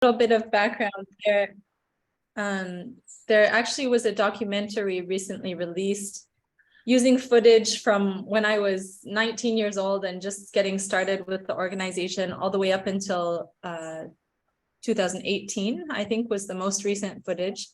little bit of background there. There actually was a documentary recently released using footage from when I was 19 years old and just getting started with the organization all the way up until 2018, I think was the most recent footage.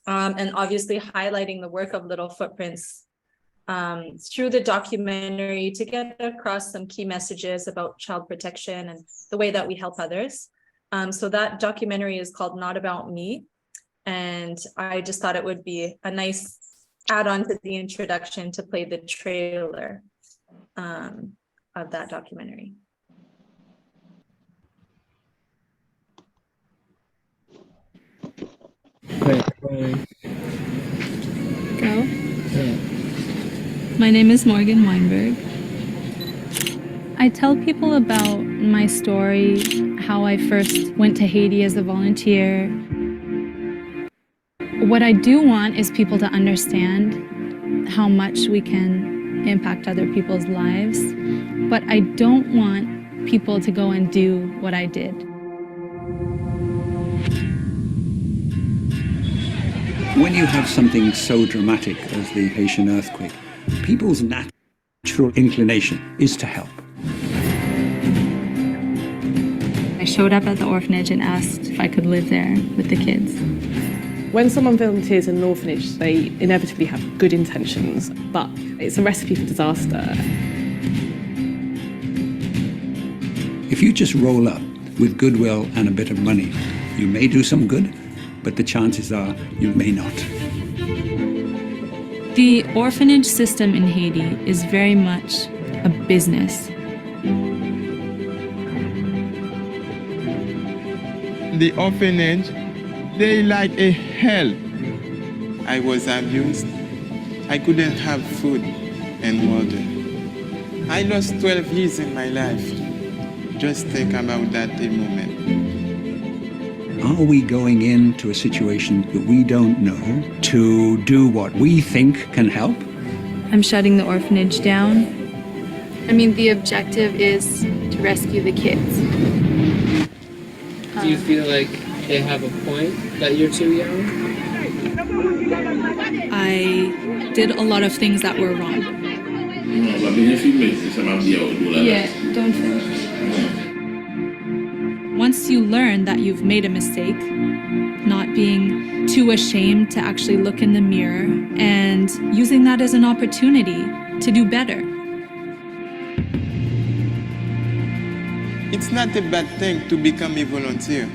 And obviously highlighting the work of Little Footprints through the documentary to get across some key messages about child protection and the way that we help others. So that documentary is called Not About Me. And I just thought it would be a nice add-on to the introduction to play the trailer of that documentary. Go. My name is Morgan Wienberg. I tell people about my story, how I first went to Haiti as a volunteer. What I do want is people to understand how much we can impact other people's lives, but I don't want people to go and do what I did. When you have something so dramatic as the Haitian earthquake, people's natural inclination is to help. I showed up at the orphanage and asked if I could live there with the kids. When someone volunteers in an orphanage, they inevitably have good intentions, but it's a recipe for disaster. If you just roll up with goodwill and a bit of money, you may do some good, but the chances are you may not. The orphanage system in Haiti is very much a business. The orphanage, they like a hell. I was abused. I couldn't have food and water. I lost 12 years in my life. Just think about that a moment. Are we going into a situation that we don't know to do what we think can help? I'm shutting the orphanage down. I mean, the objective is to rescue the kids. Do you feel like they have a point that you're too young? I did a lot of things that were wrong. Yeah, don't finish. Once you learn that you've made a mistake, not being too ashamed to actually look in the mirror and using that as an opportunity to do better. It's not a bad thing to become a volunteer.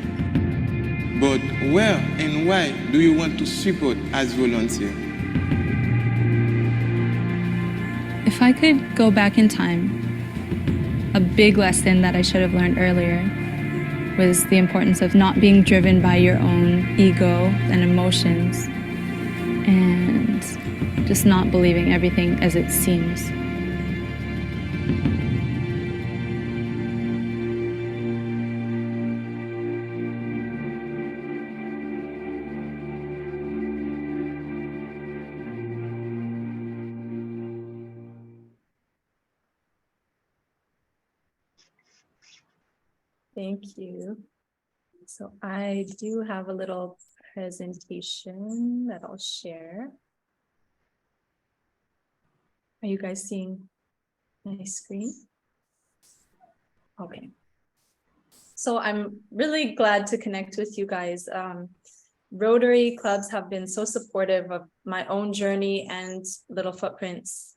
But where and why do you want to support as volunteer? If I could go back in time, a big lesson that I should have learned earlier was the importance of not being driven by your own ego and emotions and just not believing everything as it seems. Thank you. So I do have a little presentation that I'll share. Are you guys seeing my screen? Okay. So I'm really glad to connect with you guys. Rotary clubs have been so supportive of my own journey and Little Footprints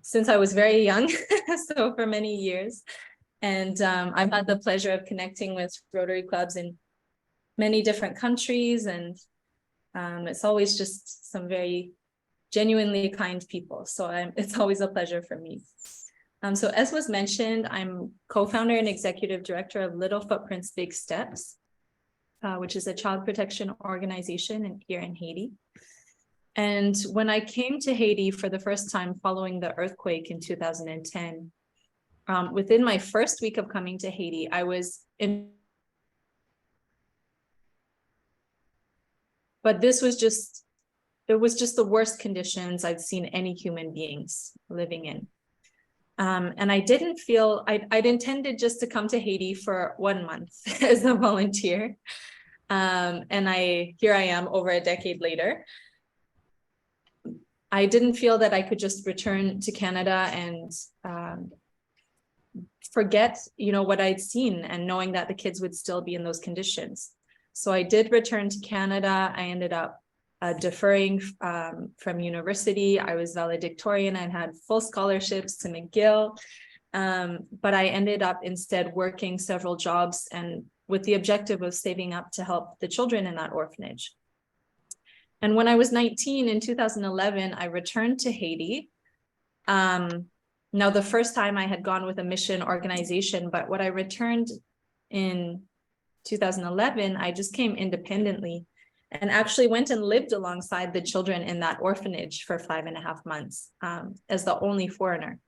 since I was very young, so for many years. And I've had the pleasure of connecting with Rotary clubs in many different countries, and it's always just some very genuinely kind people. So it's always a pleasure for me. So as was mentioned, I'm co-founder and executive director of Little Footprints, Big Steps, which is a child protection organization here in Haiti. And when I came to Haiti for the first time following the earthquake in 2010, within my first week of coming to Haiti, I was in, but this was just, it was just the worst conditions I've seen any human beings living in. And I didn't feel, I'd intended just to come to Haiti for 1 month as a volunteer. And here I am over a decade later. I didn't feel that I could just return to Canada and forget, what I'd seen, and knowing that the kids would still be in those conditions. So I did return to Canada. I ended up deferring from university. I was valedictorian and had full scholarships to McGill. But I ended up instead working several jobs, and with the objective of saving up to help the children in that orphanage. And when I was 19 in 2011, I returned to Haiti. Now, the first time I had gone with a mission organization, but when I returned in 2011, I just came independently and actually went and lived alongside the children in that orphanage for 5.5 months as the only foreigner.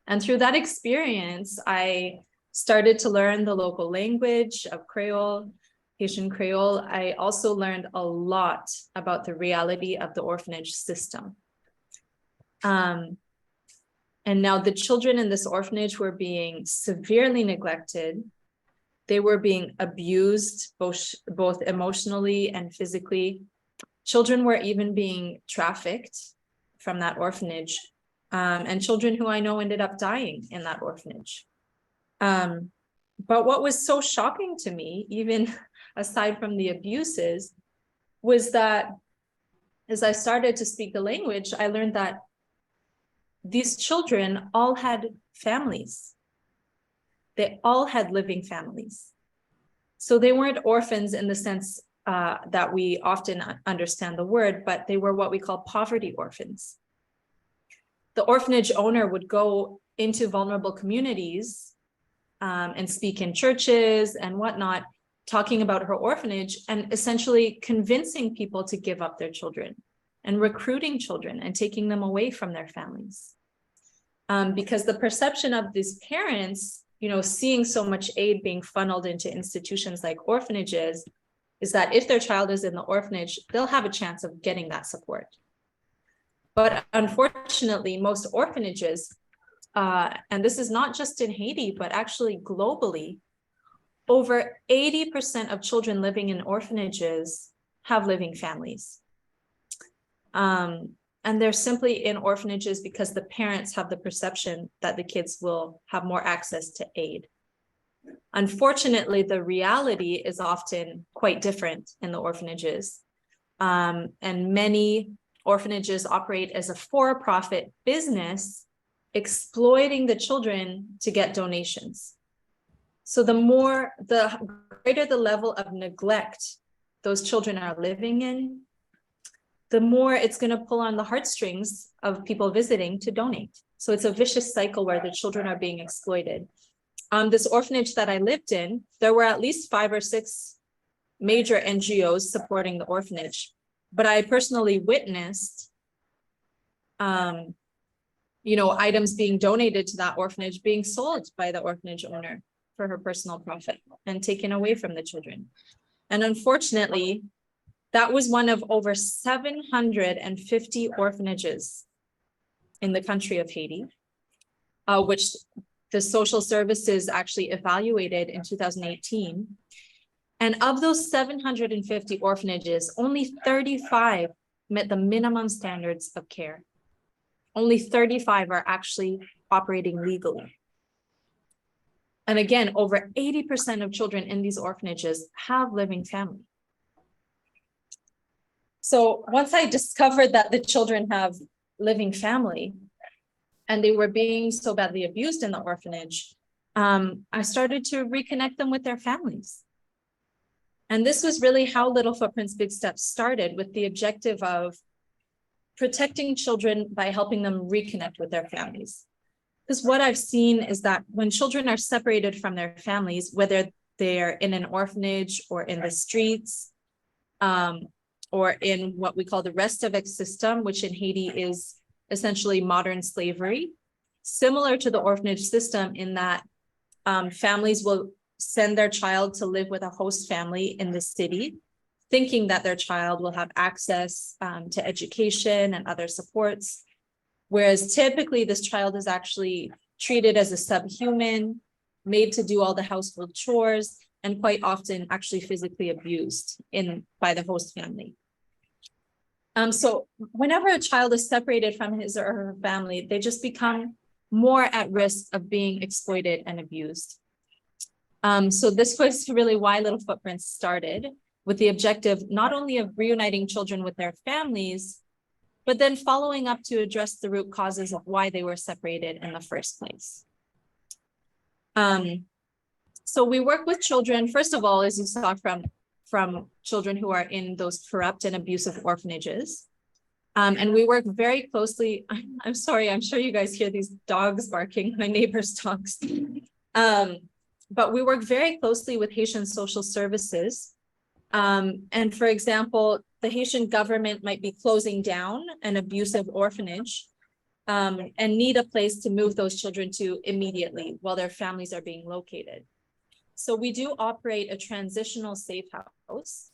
And through that experience, I started to learn the local language of Creole, Haitian Creole. I also learned a lot about the reality of the orphanage system. And now the children in this orphanage were being severely neglected. They were being abused, both emotionally and physically. Children were even being trafficked from that orphanage, and children who I know ended up dying in that orphanage. But what was so shocking to me, even aside from the abuses, was that as I started to speak the language, I learned that these children all had families. They all had living families. So they weren't orphans in the sense that we often understand the word, but they were what we call poverty orphans. The orphanage owner would go into vulnerable communities and speak in churches and whatnot, talking about her orphanage and essentially convincing people to give up their children and recruiting children and taking them away from their families. Because the perception of these parents, seeing so much aid being funneled into institutions like orphanages, is that if their child is in the orphanage, they'll have a chance of getting that support. But unfortunately, most orphanages, and this is not just in Haiti, but actually globally, over 80% of children living in orphanages have living families. And they're simply in orphanages because the parents have the perception that the kids will have more access to aid. Unfortunately, the reality is often quite different in the orphanages. And many orphanages operate as a for-profit business, exploiting the children to get donations. So the greater the level of neglect those children are living in, the more it's going to pull on the heartstrings of people visiting to donate. So it's a vicious cycle where the children are being exploited. This orphanage that I lived in, there were at least 5 or 6 major NGOs supporting the orphanage. But I personally witnessed, items being donated to that orphanage being sold by the orphanage owner for her personal profit and taken away from the children. And unfortunately, that was one of over 750 orphanages in the country of Haiti, which the social services actually evaluated in 2018. And of those 750 orphanages, only 35 met the minimum standards of care. Only 35 are actually operating legally. And again, over 80% of children in these orphanages have living family. So once I discovered that the children have living family and they were being so badly abused in the orphanage, I started to reconnect them with their families. And this was really how Little Footprints, Big Steps started, with the objective of protecting children by helping them reconnect with their families. Because what I've seen is that when children are separated from their families, whether they're in an orphanage or in the streets, or in what we call the Restavek system, which in Haiti is essentially modern slavery, similar to the orphanage system in that families will send their child to live with a host family in the city, thinking that their child will have access to education and other supports. Whereas typically this child is actually treated as a subhuman, made to do all the household chores, and quite often actually physically abused by the host family. So whenever a child is separated from his or her family, they just become more at risk of being exploited and abused. So this was really why Little Footprints started, with the objective not only of reuniting children with their families, but then following up to address the root causes of why they were separated in the first place. So we work with children, first of all, as you saw, from children who are in those corrupt and abusive orphanages. And we work very closely. I'm sorry, I'm sure you guys hear these dogs barking, my neighbor's dogs. But we work very closely with Haitian social services. And for example, the Haitian government might be closing down an abusive orphanage and need a place to move those children to immediately while their families are being located. So we do operate a transitional safe house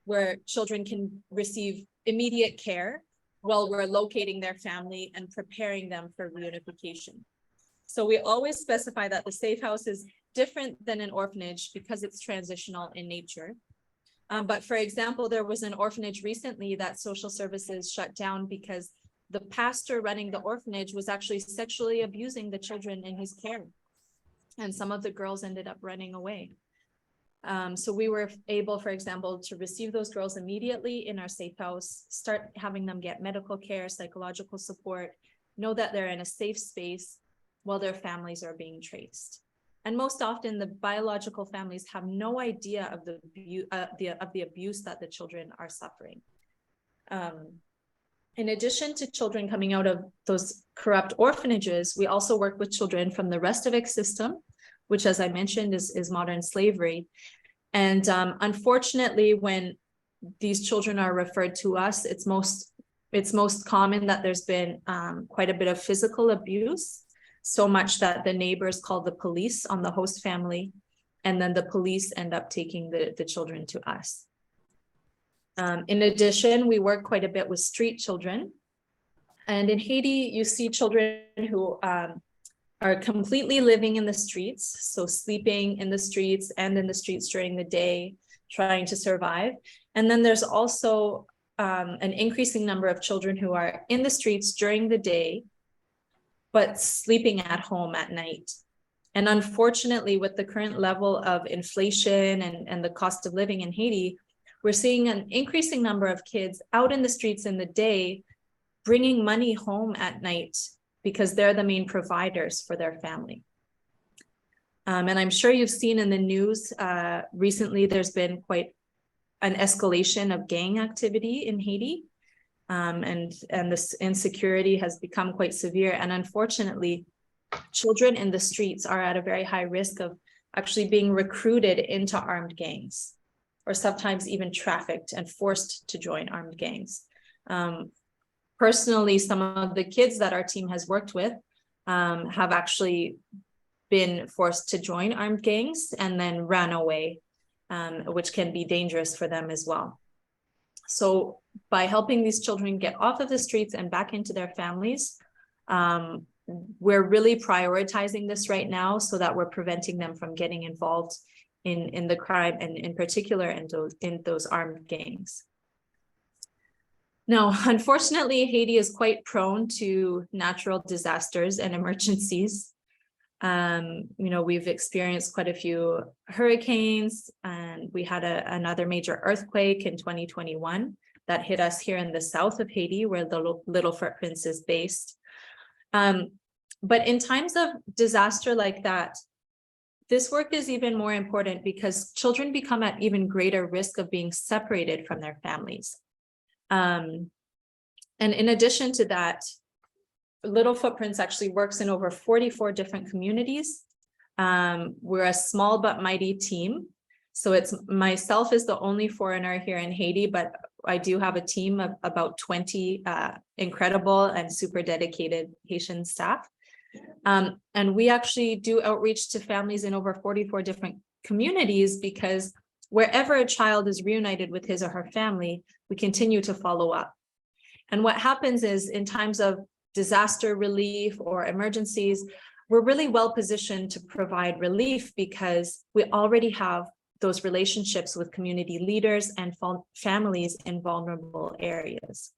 where children can receive immediate care while we're locating their family and preparing them for reunification. So we always specify that the safe house is different than an orphanage because it's transitional in nature. But for example, there was an orphanage recently that social services shut down because the pastor running the orphanage was actually sexually abusing the children in his care. And some of the girls ended up running away. So we were able, for example, to receive those girls immediately in our safe house, start having them get medical care, psychological support, know that they're in a safe space while their families are being traced. And most often the biological families have no idea of the abuse that the children are suffering. In addition to children coming out of those corrupt orphanages, we also work with children from the Restavik system, which, as I mentioned, is modern slavery. And unfortunately, when these children are referred to us, it's most common that there's been quite a bit of physical abuse, so much that the neighbors call the police on the host family, and then the police end up taking the children to us. In addition, we work quite a bit with street children. And in Haiti, you see children who are completely living in the streets, so sleeping in the streets and in the streets during the day, trying to survive. And then there's also an increasing number of children who are in the streets during the day, but sleeping at home at night. And unfortunately, with the current level of inflation and the cost of living in Haiti, we're seeing an increasing number of kids out in the streets in the day, bringing money home at night because they're the main providers for their family. And I'm sure you've seen in the news recently, there's been quite an escalation of gang activity in Haiti. And this insecurity has become quite severe. And unfortunately, children in the streets are at a very high risk of actually being recruited into armed gangs, or sometimes even trafficked and forced to join armed gangs. Personally, some of the kids that our team has worked with have actually been forced to join armed gangs and then ran away, which can be dangerous for them as well. So by helping these children get off of the streets and back into their families, we're really prioritizing this right now so that we're preventing them from getting involved in the crime, and in particular in those armed gangs. Now, unfortunately, Haiti is quite prone to natural disasters and emergencies. We've experienced quite a few hurricanes, and we had another major earthquake in 2021 that hit us here in the south of Haiti, where the Little Footprints is based. But in times of disaster like that, this work is even more important because children become at even greater risk of being separated from their families. And in addition to that, Little Footprints actually works in over 44 different communities. We're a small but mighty team. So it's myself is the only foreigner here in Haiti, but I do have a team of about 20 incredible and super dedicated Haitian staff. And we actually do outreach to families in over 44 different communities, because wherever a child is reunited with his or her family, we continue to follow up. And what happens is, in times of disaster relief or emergencies, we're really well positioned to provide relief because we already have those relationships with community leaders and families in vulnerable areas.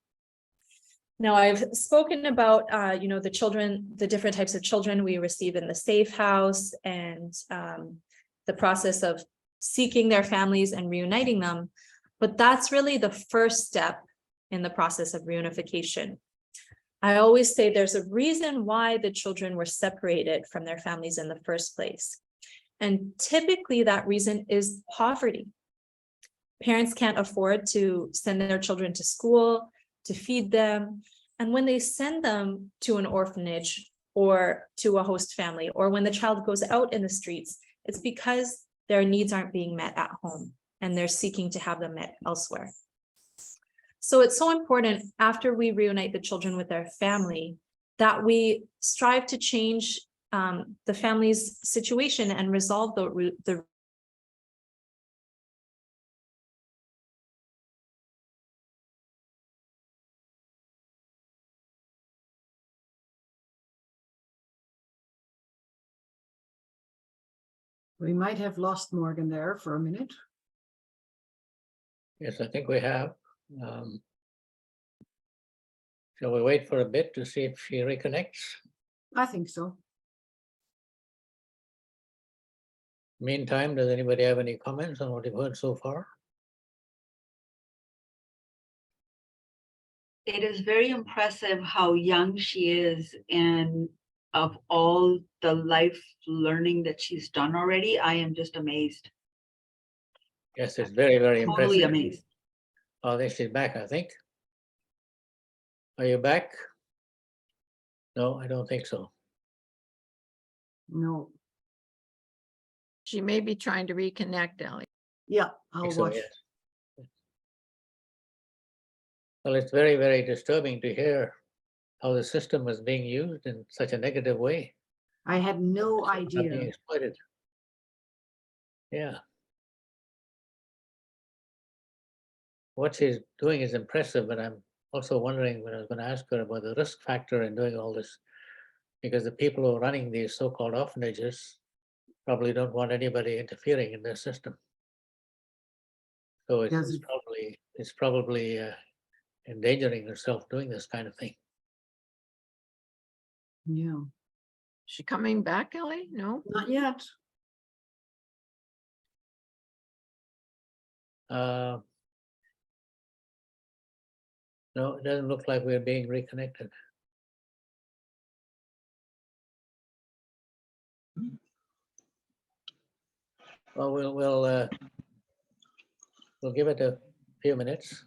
Now, I've spoken about, the children, the different types of children we receive in the safe house and the process of seeking their families and reuniting them. But that's really the first step in the process of reunification. I always say there's a reason why the children were separated from their families in the first place. And typically that reason is poverty. Parents can't afford to send their children to school, to feed them. And when they send them to an orphanage or to a host family, or when the child goes out in the streets, it's because their needs aren't being met at home and they're seeking to have them met elsewhere. So it's so important after we reunite the children with their family that we strive to change the family's situation and resolve the We might have lost Morgan there for a minute. Yes, I think we have. Shall we wait for a bit to see if she reconnects? I think so. Meantime, does anybody have any comments on what you've heard so far? It is very impressive how young she is, and of all the life learning that she's done already, I am just amazed. Yes, it's very, very Totally impressive. amazed. Oh, there she's back, I think. Are you back? No, I don't think so. No. She may be trying to reconnect, Ellie. Yeah, I I'll think so, watch. yes. Well, it's very, very disturbing to hear how the system was being used in such a negative way. I had no Not being idea. exploited. Yeah. What she's doing is impressive, but I'm also wondering when I was going to ask her about the risk factor in doing all this, because the people who are running these so-called orphanages probably don't want anybody interfering in their system. So Does it's probably endangering herself doing this kind of thing. Yeah. She coming back, Ellie? No? Not yet. No, it doesn't look like we're being reconnected. Well, we'll give it a few minutes.